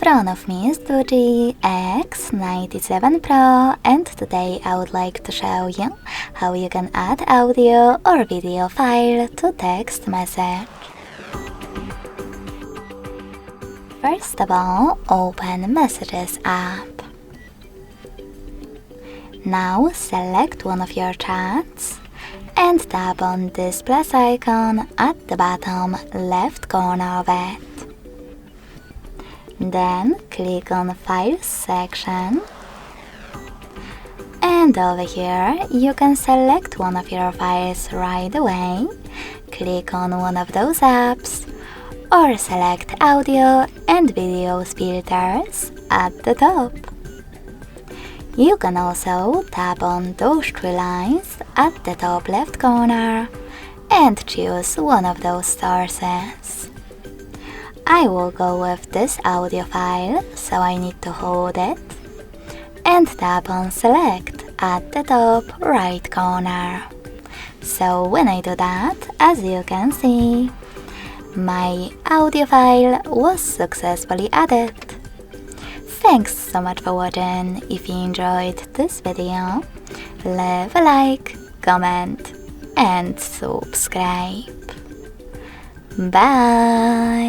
front of me is DOOGEE X97 Pro, and today I would like to show you how you can add audio or video file to text message. First of all, open Messages app. Now select one of your chats and tap on this plus icon at the bottom left corner of it. Then click on Files section, and over here you can select one of your files right away, click on one of those apps, or select Audio and Videos filters at the top. You can also tap on those three lines at the top left corner and choose one of those sources. I will go with this audio file, so I need to hold it and tap on Select at the top right corner. So when I do that, as you can see, my audio file was successfully added. Thanks so much for watching. If you enjoyed this video, leave a like, comment and subscribe. Bye!